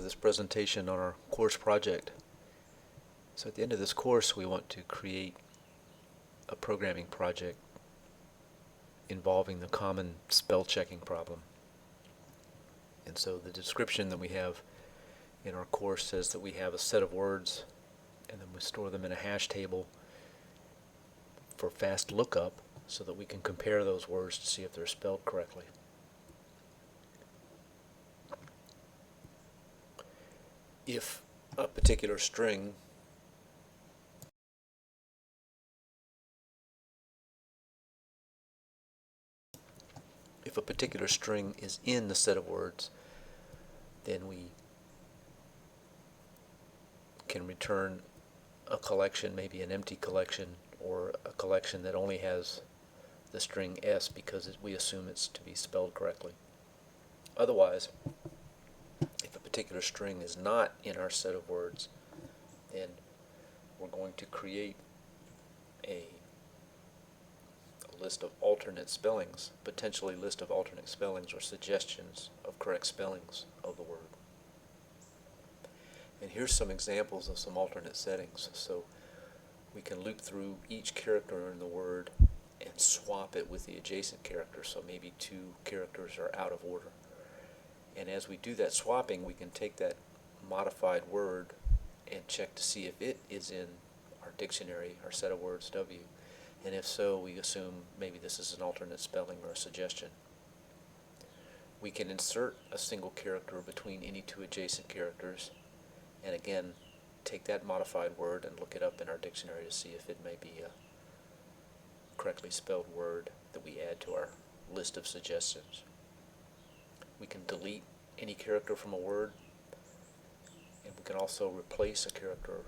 this presentation on our course project. So at the end of this course, we want to create a programming project involving the common spell checking problem. And so the description that we have in our course says that we have a set of words and then we store them in a hash table for fast lookup so that we can compare those words to see if they're spelled correctly. If a particular string is in the set of words, then we can return a collection, maybe an empty collection, or a collection that only has the string S because we assume it's to be spelled correctly. Otherwise, if a particular string is not in our set of words, then we're going to create a list of alternate spellings, potentially list of alternate spellings or suggestions of correct spellings of the word. And here's some examples of some alternate settings. So we can loop through each character in the word and swap it with the adjacent character, so maybe two characters are out of order. And as we do that swapping, we can take that modified word and check to see if it is in our dictionary, our set of words W. And if so, we assume maybe this is an alternate spelling or a suggestion. We can insert a single character between any two adjacent characters, and again, take that modified word and look it up in our dictionary to see if it may be a correctly spelled word that we add to our list of suggestions. We can delete any character from a word, and we can also replace a character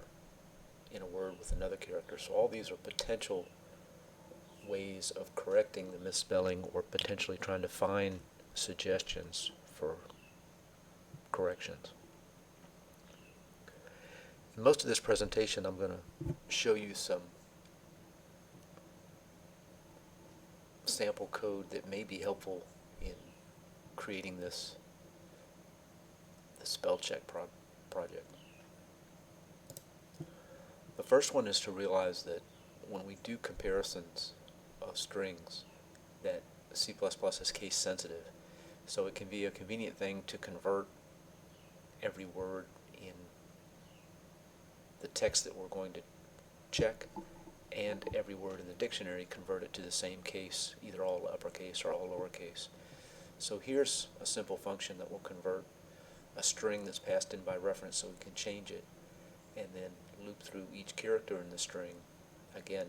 in a word with another character. So all these are potential ways of correcting the misspelling or potentially trying to find suggestions for corrections. In most of this presentation, I'm going to show you some sample code that may be helpful in creating this spell check project. The first one is to realize that when we do comparisons of strings, that C++ is case sensitive, so it can be a convenient thing to convert every word in the text that we're going to check and every word in the dictionary, convert it to the same case, either all uppercase or all lowercase. So here's a simple function that will convert a string that's passed in by reference so we can change it, and then loop through each character in the string. Again,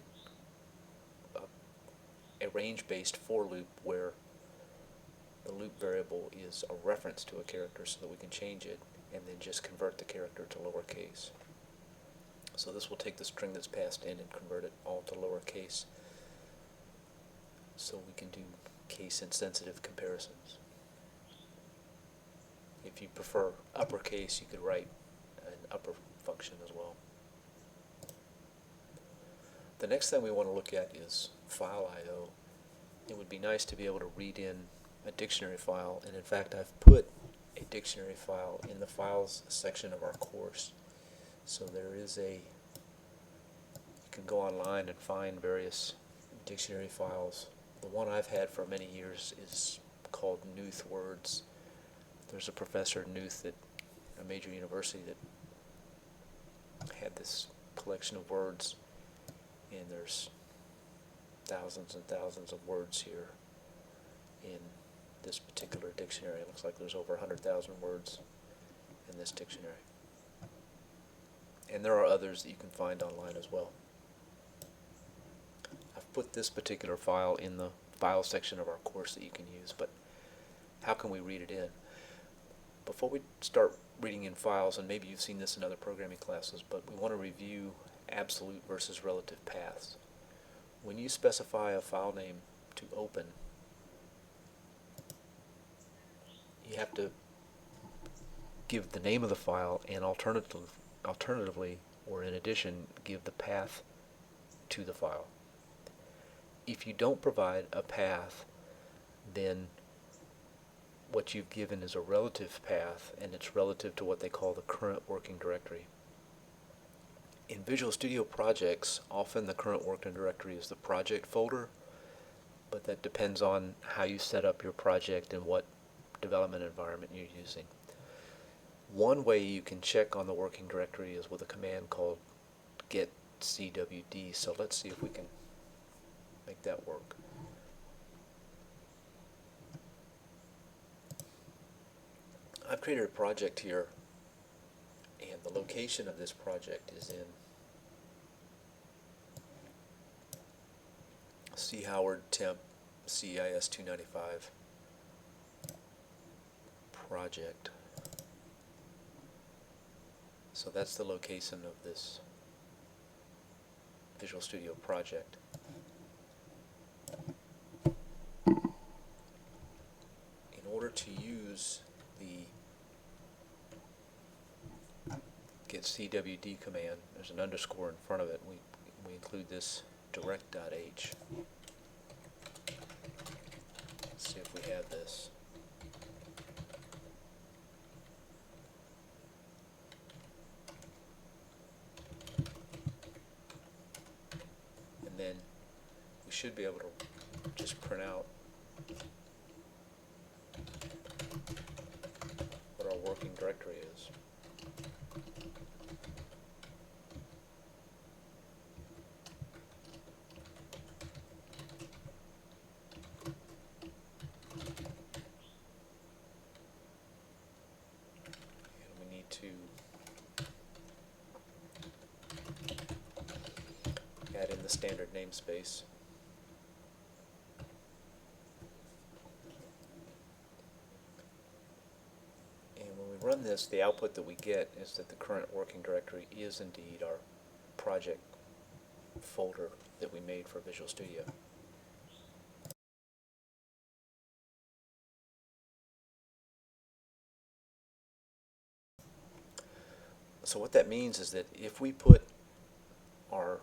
a range-based for loop where the loop variable is a reference to a character so that we can change it, and then just convert the character to lowercase. So this will take the string that's passed in and convert it all to lowercase, so we can do case-insensitive comparisons. If you prefer uppercase, you could write an upper function as well. The next thing we want to look at is file I/O. It would be nice to be able to read in a dictionary file, and in fact I've put a dictionary file in the files section of our course. So there is you can go online and find various dictionary files. The one I've had for many years is called Knuth Words. There's a professor at Knuth at a major university that had this collection of words, and there's thousands and thousands of words here in this particular dictionary. It looks like there's over 100,000 words in this dictionary. And there are others that you can find online as well. I've put this particular file in the file section of our course that you can use, but how can we read it in? Before we start reading in files, and maybe you've seen this in other programming classes, but we want to review absolute versus relative paths. When you specify a file name to open, you have to give the name of the file and alternatively, or in addition, give the path to the file. If you don't provide a path, then what you've given is a relative path, and it's relative to what they call the current working directory. In Visual Studio projects, often the current working directory is the project folder, but that depends on how you set up your project and what development environment you're using. One way you can check on the working directory is with a command called get cwd. So let's see if we can make that work. I've created a project here, and the location of this project is in C. Howard temp CIS 295 project. So that's the location of this Visual Studio project. In order to use the get cwd command, there's an underscore in front of it. We include this direct.h. Let's see if we have this. And then we should be able to just print out what our working directory is. To add in the standard namespace. And when we run this, the output that we get is that the current working directory is indeed our project folder that we made for Visual Studio. So what that means is that if we put our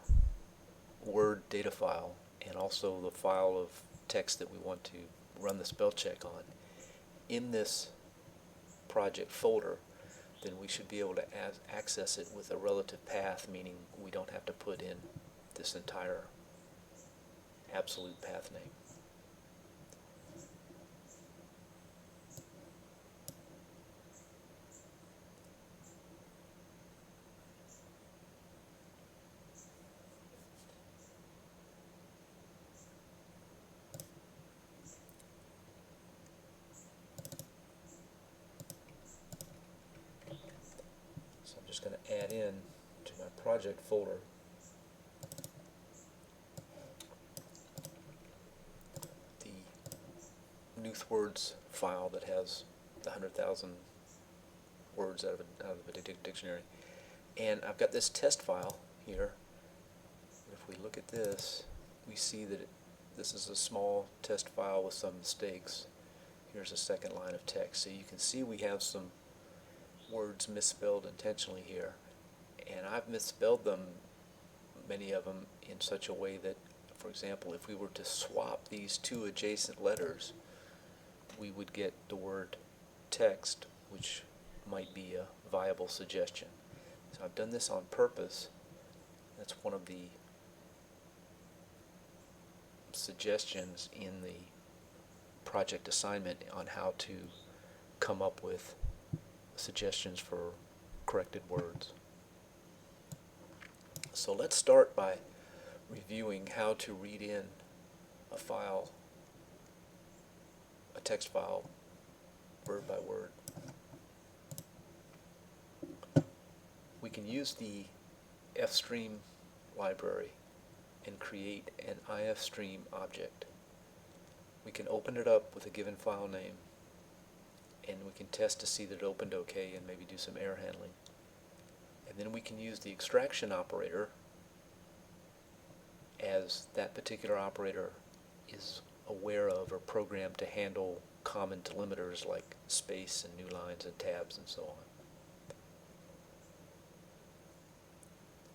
Word data file and also the file of text that we want to run the spell check on in this project folder, then we should be able to access it with a relative path, meaning we don't have to put in this entire absolute path name. So I'm just going to add in to my project folder the Newthwords file that has the 100,000 words out of a dictionary. And I've got this test file here. If we look at this, we see that this is a small test file with some mistakes. Here's a second line of text. So you can see we have some words misspelled intentionally here. And I've misspelled them, many of them, in such a way that, for example, if we were to swap these two adjacent letters, we would get the word text, which might be a viable suggestion. So I've done this on purpose. That's one of the suggestions in the project assignment on how to come up with suggestions for corrected words. So let's start by reviewing how to read in a file, a text file, word by word. We can use the fstream library and create an ifstream object. We can open it up with a given file name, and we can test to see that it opened okay and maybe do some error handling. And then we can use the extraction operator, as that particular operator is aware of or programmed to handle common delimiters like space and new lines and tabs and so on.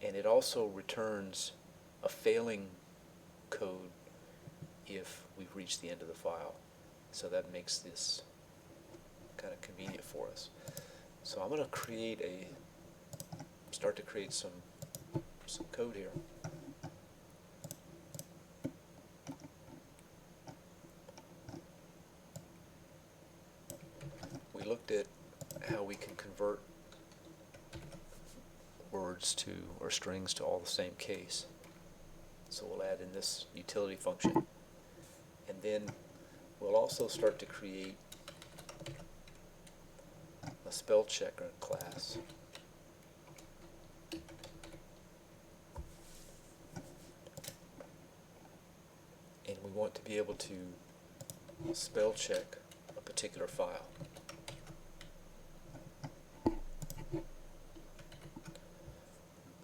And it also returns a failing code if we've reached the end of the file. So that makes this kind of convenient for us. So I'm going to start to create some code here. We looked at how we can convert words to, or strings to all the same case. So we'll add in this utility function. And then we'll also start to create a spell checker class. And we want to be able to spell check a particular file.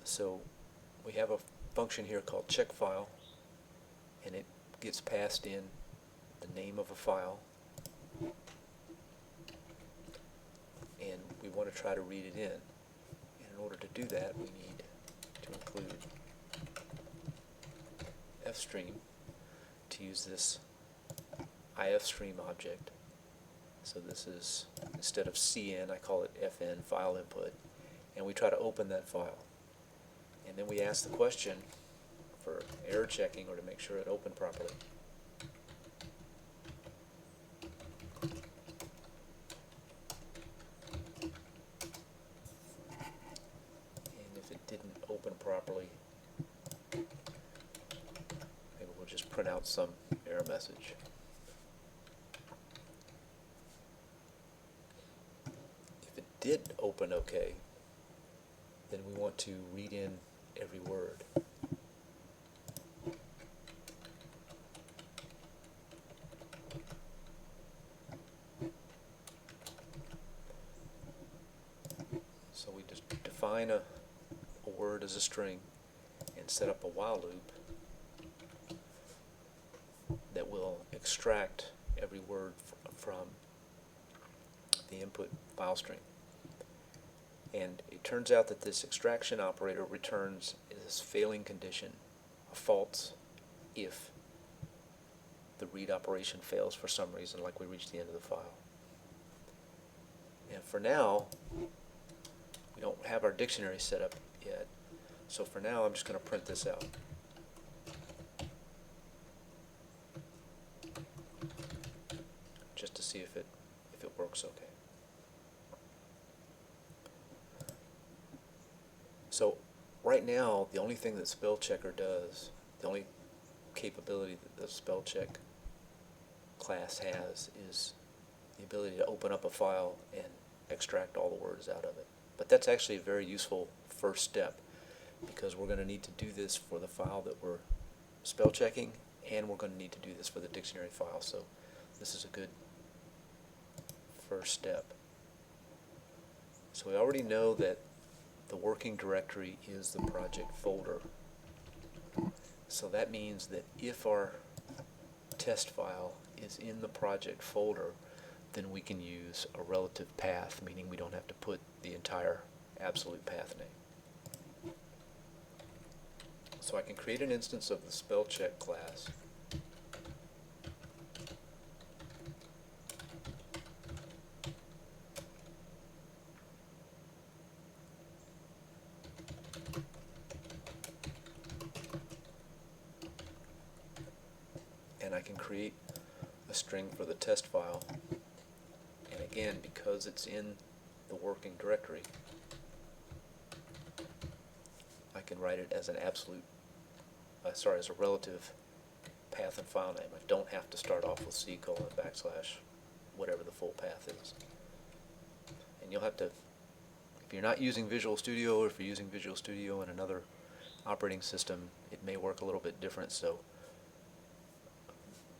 So we have a function here called checkFile, and it gets passed in the name of a file, and we want to try to read it in. And in order to do that, we need to include fstream to use this ifstream object. So this is, instead of cn, I call it fn, file input, and we try to open that file. And then we ask the question for error checking, or to make sure it opened properly. And if it didn't open properly, maybe we'll just print out some error message. If it did open okay, then we want to read in every word. So we just define a word as a string and set up a while loop that will extract every word from the input file stream. And it turns out that this extraction operator returns this failing condition, a false, if the read operation fails for some reason, like we reach the end of the file. And for now, we don't have our dictionary set up yet, so for now I'm just going to print this out. Just to see if it works okay. So right now, the only thing that spell checker does, the only capability that the spell check class has, is the ability to open up a file and extract all the words out of it. But that's actually a very useful first step, because we're going to need to do this for the file that we're spell checking, and we're going to need to do this for the dictionary file. So this is a good first step. So we already know that the working directory is the project folder. So that means that if our test file is in the project folder, then we can use a relative path, meaning we don't have to put the entire absolute path name. So I can create an instance of the spell check class. And I can create a string for the test file. And again, because it's in the working directory, I can write it as an absolute, as a relative path and file name. I don't have to start off with C:\\, whatever the full path is. And you'll have to, if you're not using Visual Studio, or if you're using Visual Studio in another operating system, it may work a little bit different, so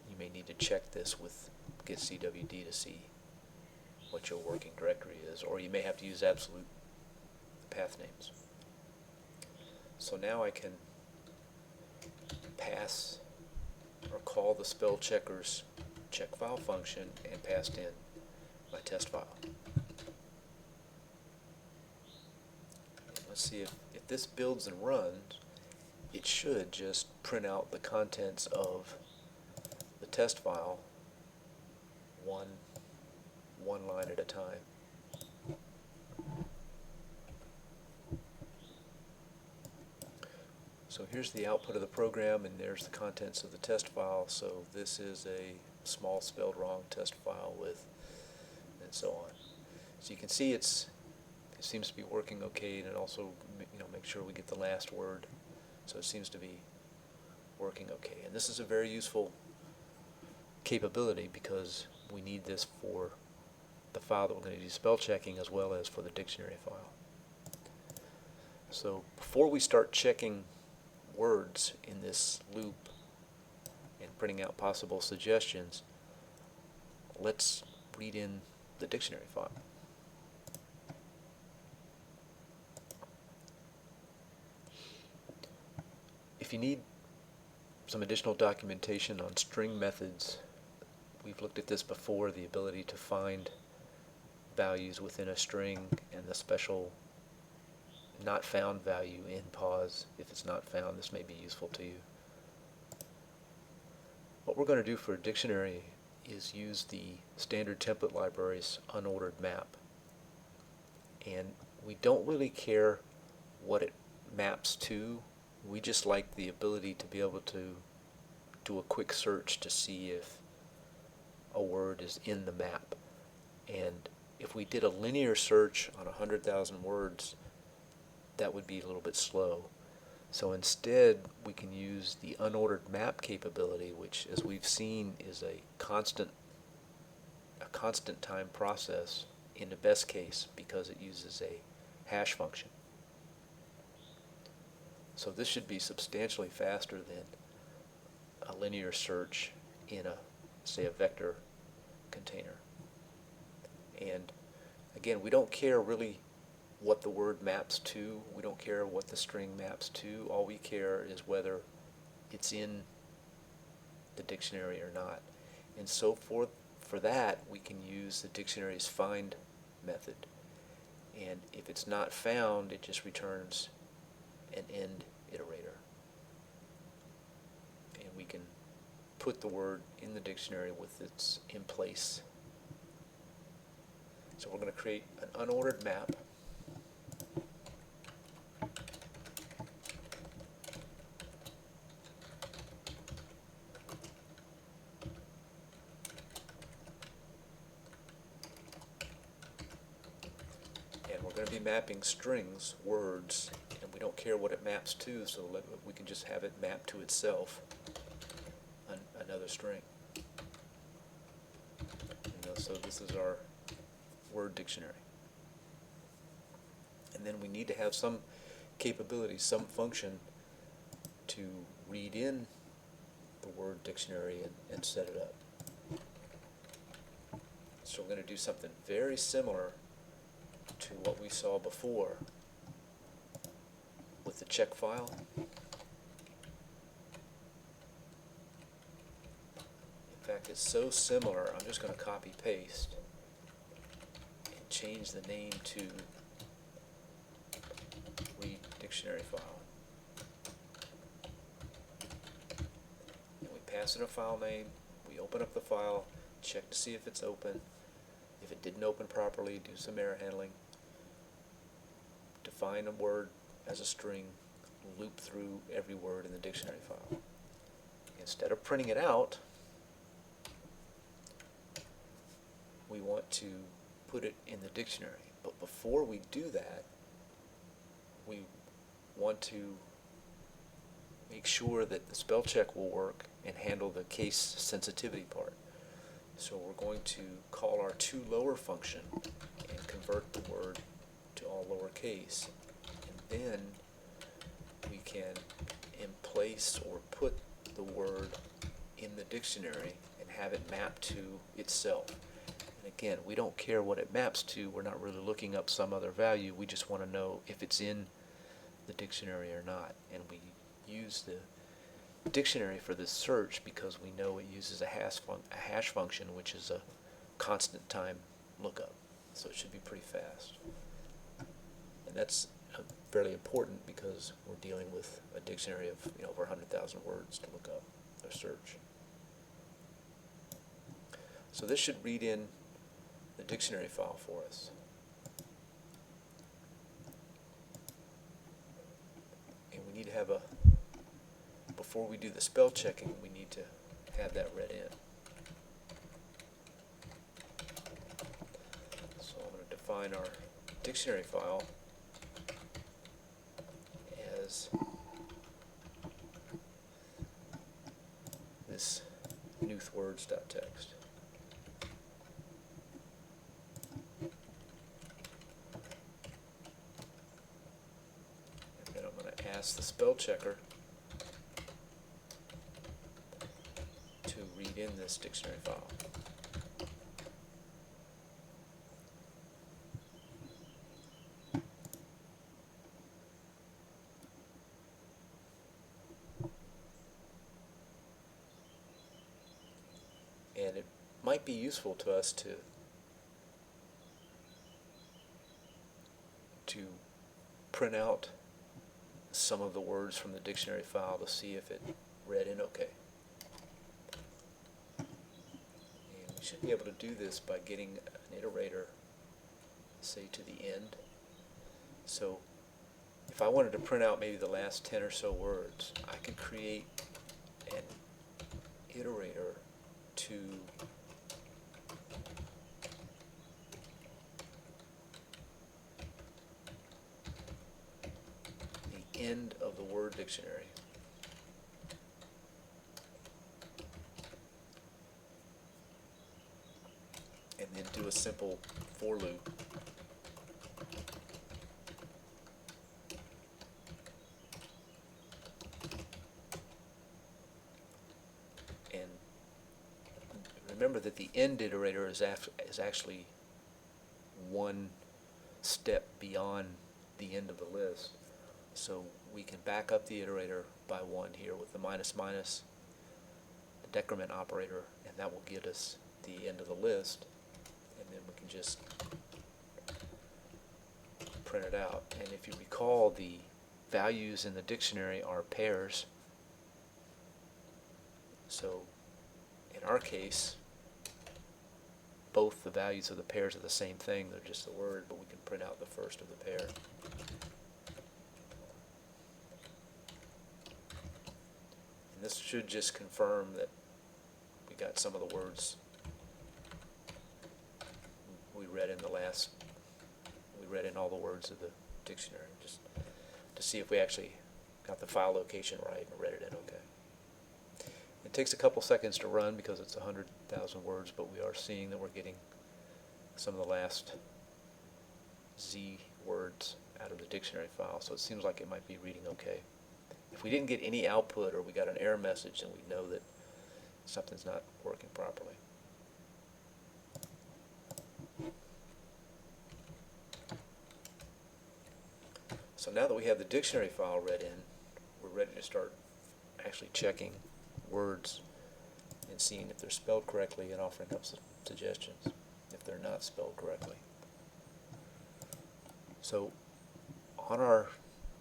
you may need to check this with getcwd to see what your working directory is, or you may have to use absolute path names. So now I can pass or call the spell checker's check file function and pass in my test file. Let's see if this builds and runs. It should just print out the contents of the test file, 1, one line at a time. So here's the output of the program, and there's the contents of the test file. So this is a small spelled wrong test file with, and so on. So you can see it seems to be working okay, and it also, make sure we get the last word. So it seems to be working okay. And this is a very useful capability because we need this for the file that we're going to do spell checking as well as for the dictionary file. So before we start checking words in this loop and printing out possible suggestions, let's read in the dictionary file. If you need some additional documentation on string methods, we've looked at this before, the ability to find values within a string and the special not found value in pause. If it's not found, this may be useful to you. What we're going to do for a dictionary is use the standard template library's unordered map. And we don't really care what it maps to. We just like the ability to be able to do a quick search to see if a word is in the map. And if we did a linear search on 100,000 words, that would be a little bit slow. So instead, we can use the unordered map capability, which, as we've seen, is a constant time process in the best case because it uses a hash function. So this should be substantially faster than a linear search in say a vector container. And again, we don't care really what the word maps to. We don't care what the string maps to. All we care is whether it's in the dictionary or not. And so for that, we can use the dictionary's find method. And if it's not found, it just returns an end iterator. And we can put the word in the dictionary with its in place. So we're going to create an unordered map. And we're going to be mapping strings, words, and we don't care what it maps to, so we can just have it map to itself, another string. So this is our word dictionary. And then we need to have some capability, some function to read in the word dictionary and set it up. So we're going to do something very similar to what we saw before with the check file. In fact, it's so similar, I'm just going to copy paste and change the name to read dictionary file. And we pass in a file name, we open up the file, check to see if it's open. If it didn't open properly, do some error handling. Define a word as a string, loop through every word in the dictionary file. Instead of printing it out, we want to put it in the dictionary. But before we do that, we want to make sure that the spell check will work and handle the case sensitivity part. So we're going to call our toLower function and convert the word to all lowercase. And then we can emplace or put the word in the dictionary and have it map to itself. And again, we don't care what it maps to. We're not really looking up some other value. We just want to know if it's in the dictionary or not. And we use the dictionary for this search because we know it uses a hash function, which is a constant time lookup. So it should be pretty fast. And that's fairly important because we're dealing with a dictionary of over 100,000 words to look up or search. So this should read in the dictionary file for us. And we need to have before we do the spell checking, we need to have that read in. So I'm going to define our dictionary file as this newthwords.txt. And then I'm going to ask the spell checker to read in this dictionary file. And it might be useful to us to print out some of the words from the dictionary file to see if it read in okay. And we should be able to do this by getting an iterator, say, to the end. So if I wanted to print out maybe the last 10 or so words, I could create an iterator to the end of the word dictionary. And then do a simple for loop. And remember that the end iterator is actually one step beyond the end of the list. So we can back up the iterator by one here with the minus minus, the decrement operator, and that will get us the end of the list. And then we can just print it out. And if you recall, the values in the dictionary are pairs. So in our case, both the values of the pairs are the same thing. They're just the word, but we can print out the first of the pair. And this should just confirm that we got some of the words we read in we read in all the words of the dictionary, just to see if we actually got the file location right and read it in okay. It takes a couple seconds to run because it's 100,000 words, but we are seeing that we're getting some of the last Z words out of the dictionary file, so it seems like it might be reading okay. If we didn't get any output or we got an error message, then we know that something's not working properly. So now that we have the dictionary file read in, we're ready to start actually checking words and seeing if they're spelled correctly and offering up some suggestions if they're not spelled correctly. So on our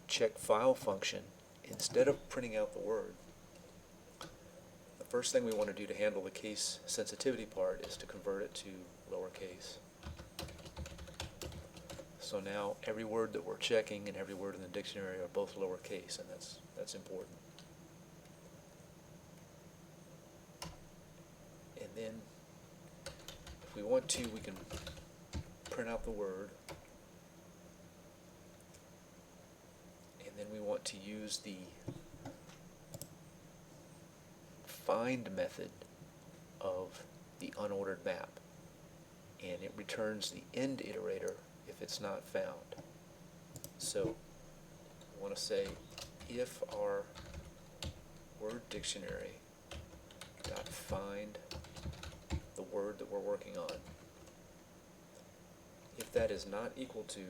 check file function, instead of printing out the word, the first thing we want to do to handle the case sensitivity part is to convert it to lowercase. So now every word that we're checking and every word in the dictionary are both lowercase, and that's important. And then if we want to, we can print out the word, and then we want to use the find method of the unordered map, and it returns the end iterator if it's not found. So we want to say if our word dictionary dot find the word that we're working on, if that is not equal to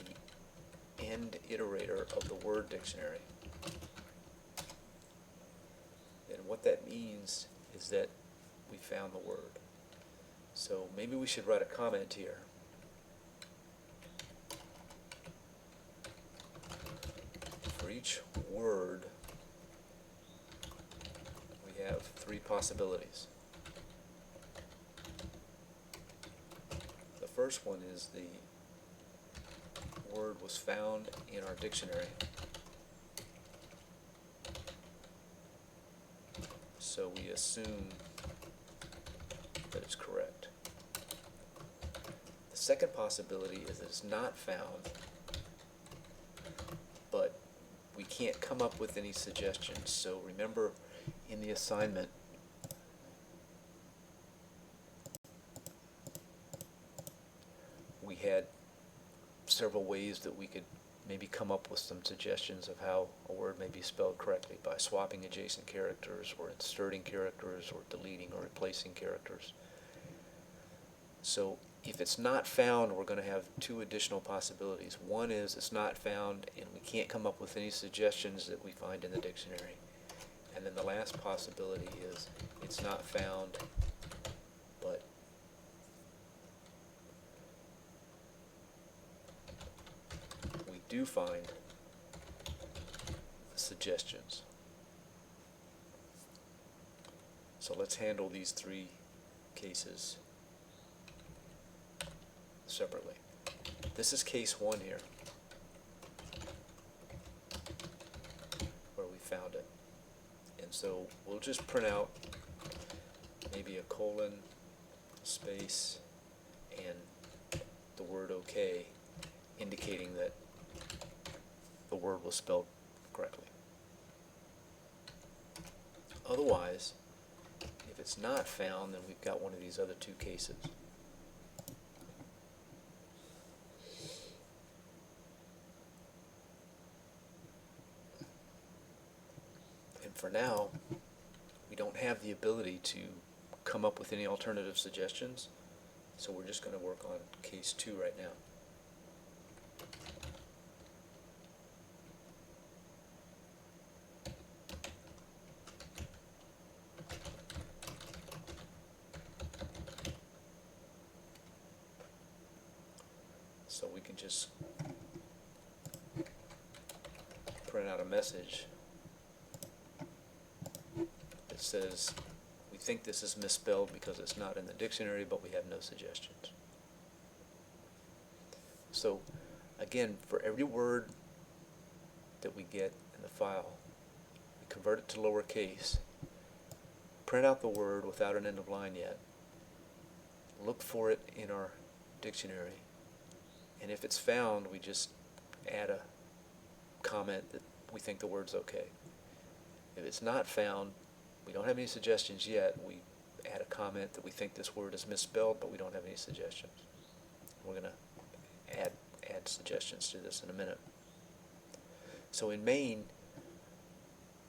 the end iterator of the word dictionary, then what that means is that we found the word. So maybe we should write a comment here. For each word, we have three possibilities. The first one is the word was found in our dictionary. So we assume that it's correct. The second possibility is that it's not found, but we can't come up with any suggestions. So remember in the assignment, we had several ways that we could maybe come up with some suggestions of how a word may be spelled correctly, by swapping adjacent characters or inserting characters or deleting or replacing characters. So if it's not found, we're going to have two additional possibilities. One is it's not found and we can't come up with any suggestions that we find in the dictionary. And then the last possibility is it's not found, but we do find suggestions. So let's handle these three cases separately. This is case one here, where we found it. And so we'll just print out maybe a colon, space, and the word okay, indicating that the word was spelled correctly. Otherwise, if it's not found, then we've got one of these other two cases. And for now, we don't have the ability to come up with any alternative suggestions, so we're just going to work on case two right now. So we can just print out a message that says, we think this is misspelled because it's not in the dictionary, but we have no suggestions. So again, for every word that we get in the file, we convert it to lowercase, print out the word without an end of line yet, look for it in our dictionary, and if it's found, we just add a comment that we think the word's okay. If it's not found, we don't have any suggestions yet, we add a comment that we think this word is misspelled, but we don't have any suggestions. We're going to add suggestions to this in a minute. So in main,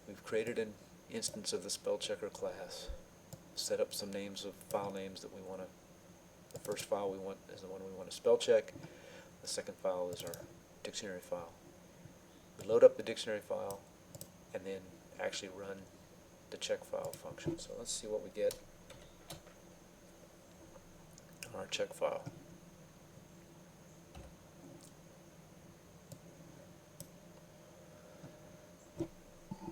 we've created an instance of the spell checker class, set up some names of file names that we want to, the first file we want is the one we want to spell check, the second file is our dictionary file. We load up the dictionary file and then actually run the check file function. So let's see what we get on our check file.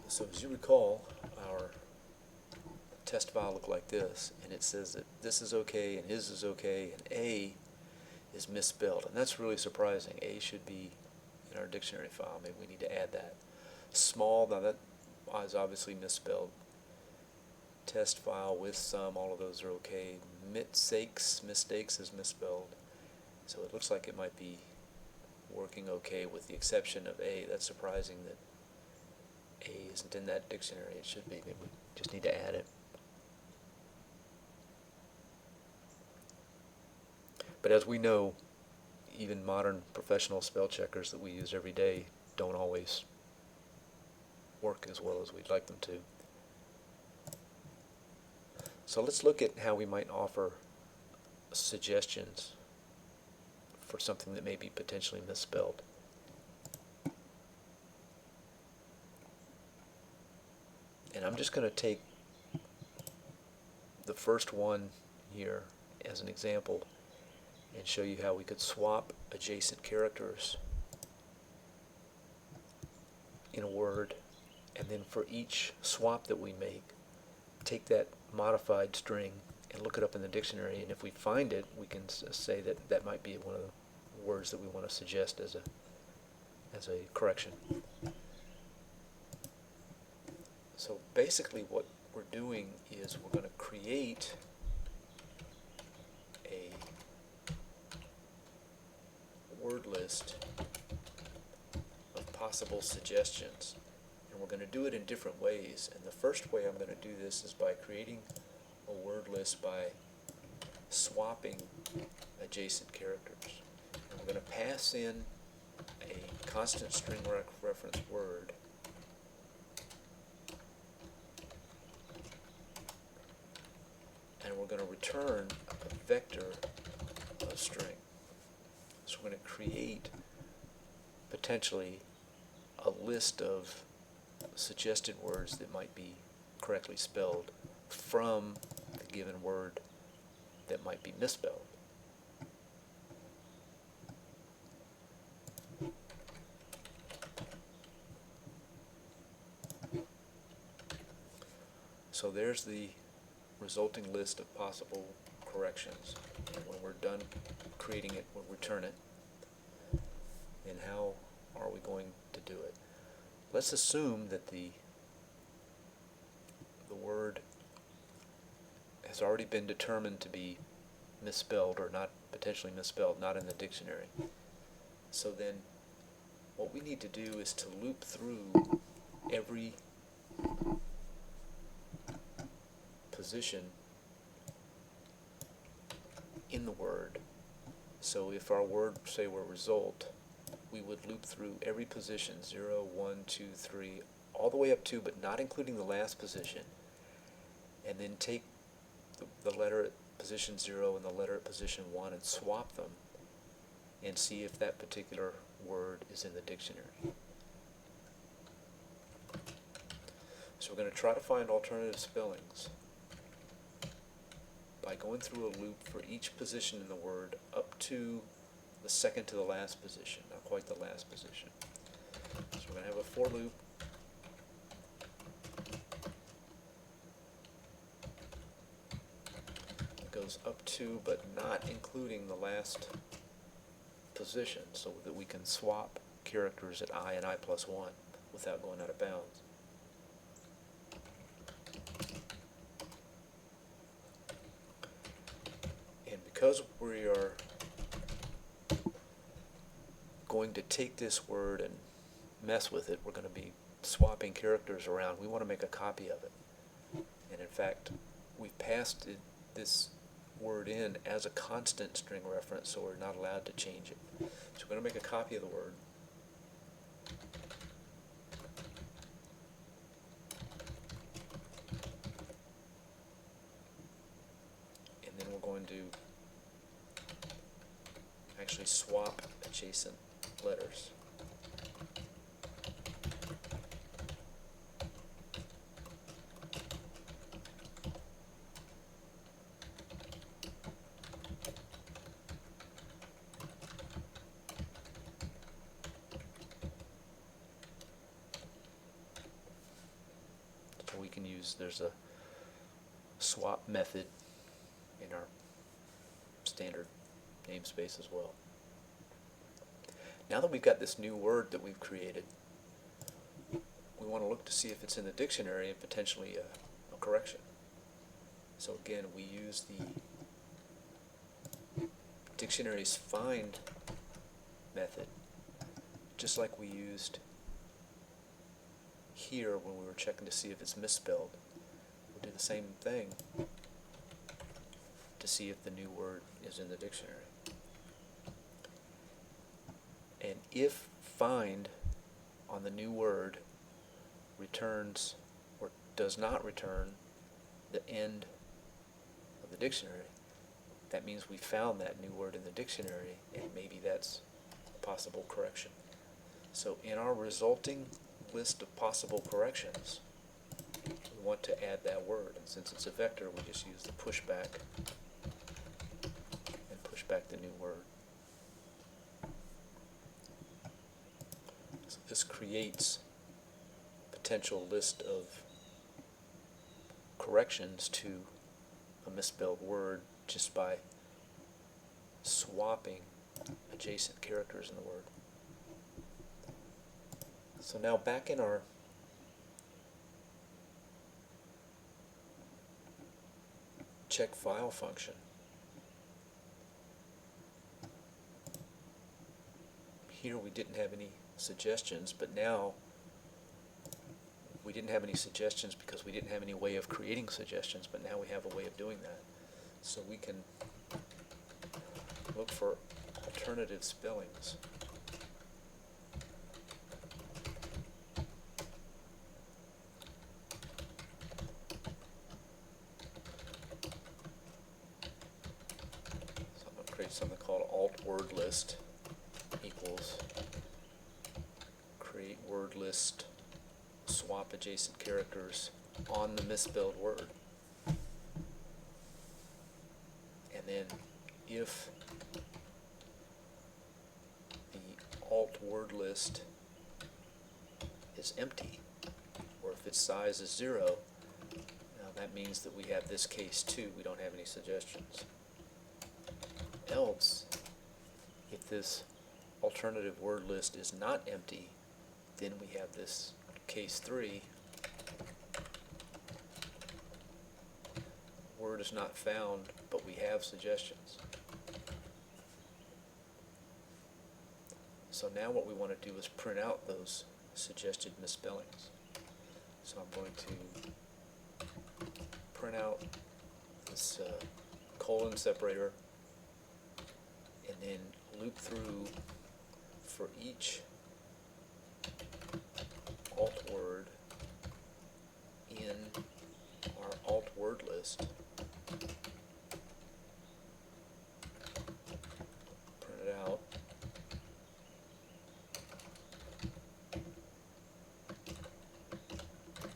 So as you recall, our test file looked like this, and it says that this is okay and his is okay and A is misspelled, and that's really surprising. A should be in our dictionary file. Maybe we need to add that. Small, now that is obviously misspelled. Test file with some, all of those are okay. Mistakes is misspelled. So it looks like it might be working okay with the exception of A. That's surprising that A isn't in that dictionary. It should be. Maybe we just need to add it. But as we know, even modern professional spell checkers that we use every day don't always work as well as we'd like them to. So let's look at how we might offer suggestions for something that may be potentially misspelled. And I'm just going to take the first one here as an example and show you how we could swap adjacent characters in a word, and then for each swap that we make, take that modified string and look it up in the dictionary, and if we find it, we can say that that might be one of the words that we want to suggest as a correction. So basically what we're doing is we're going to create a word list of possible suggestions, and we're going to do it in different ways. And the first way I'm going to do this is by creating a word list by swapping adjacent characters. And we're going to pass in a constant string reference word and we're going to return a vector of string. So we're going to create potentially a list of suggested words that might be correctly spelled from the given word that might be misspelled. So there's the resulting list of possible corrections. And when we're done creating it, we'll return it. And how are we going to do it? Let's assume that the word has already been determined to be misspelled or not, potentially misspelled, not in the dictionary. So then what we need to do is to loop through every position in the word. So if our word, say, were result, we would loop through every position, 0, 1, 2, 3, all the way up to, but not including the last position, and then take the letter at position 0 and the letter at position 1 and swap them and see if that particular word is in the dictionary. So we're going to try to find alternative spellings by going through a loop for each position in the word up to the second to the last position, not quite the last position. So we're going to have a for loop. It goes up to but not including the last position, so that we can swap characters at I and I plus 1 without going out of bounds. And because we are going to take this word and mess with it, we're going to be swapping characters around. We want to make a copy of it. And in fact, we've passed this word in as a constant string reference, so we're not allowed to change it. So we're going to make a copy of the word. And then we're going to actually swap adjacent letters. So we can use, there's a swap method in our standard namespace as well. Now that we've got this new word that we've created, we want to look to see if it's in the dictionary and potentially a correction. So again, we use the dictionary's find method, just like we used here when we were checking to see if it's misspelled. We'll do the same thing to see if the new word is in the dictionary. And if find on the new word returns or does not return the end of the dictionary, that means we found that new word in the dictionary, and maybe that's a possible correction. So in our resulting list of possible corrections, we want to add that word, and since it's a vector, we just use the pushback and push back the new word. So this creates a potential list of corrections to a misspelled word just by swapping adjacent characters in the word. So now back in our check file function, here we didn't have any suggestions, but now we didn't have any suggestions because we didn't have any way of creating suggestions, but now we have a way of doing that. So we can look for alternative spellings. So I'm going to create something called alt word list equals create word list, swap adjacent characters on the misspelled word. And then if the alt word list is empty, or if its size is 0, now that means that we have this case too. We don't have any suggestions. Else, if this alternative word list is not empty, then we have this case 3. Word is not found, but we have suggestions. So now what we want to do is print out those suggested misspellings. So I'm going to print out this colon separator and then loop through for each alt word in our alt word list. Print it out.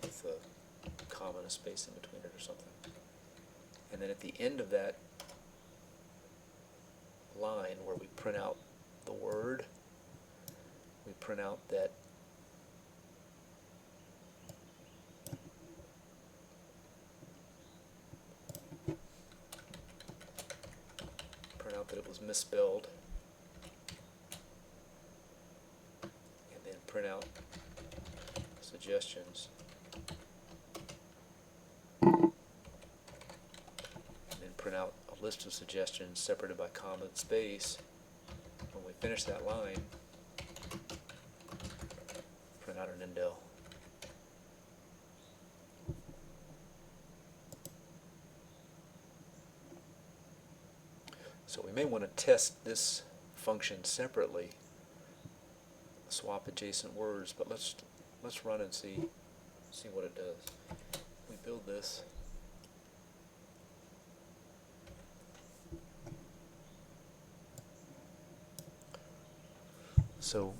With a comma and a space in between it or something. And then at the end of that line where we print out the word, we print out that it was misspelled, and then print out suggestions, and then print out a list of suggestions separated by comma and space. When we finish that line, print out an indel. So we may want to test this function separately, swap adjacent words, but let's run and see what it does. We build this. So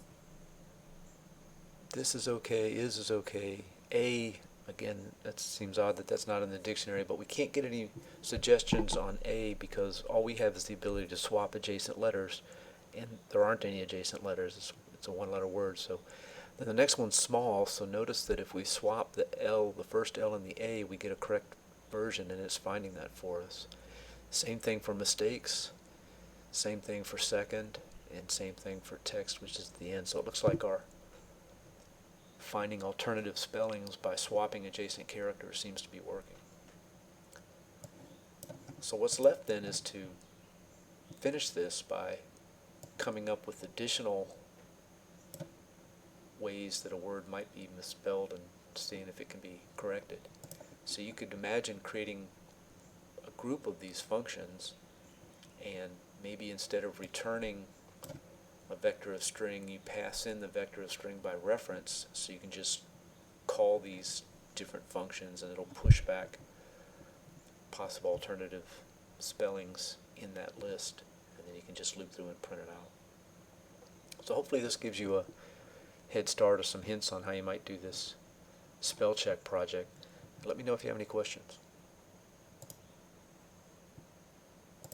this is okay, is okay. A, again, that seems odd that that's not in the dictionary, but we can't get any suggestions on A because all we have is the ability to swap adjacent letters, and there aren't any adjacent letters. It's a one-letter word. So then the next one's small, so notice that if we swap the L, the first L and the A, we get a correct version, and it's finding that for us. Same thing for mistakes, same thing for second, and same thing for text, which is the end. So it looks like our finding alternative spellings by swapping adjacent characters seems to be working. So what's left then is to finish this by coming up with additional ways that a word might be misspelled and seeing if it can be corrected. So you could imagine creating a group of these functions, and maybe instead of returning a vector of string, you pass in the vector of string by reference, so you can just call these different functions and it'll push back possible alternative spellings in that list, and then you can just loop through and print it out. So hopefully this gives you a head start or some hints on how you might do this spell check project. Let me know if you have any questions.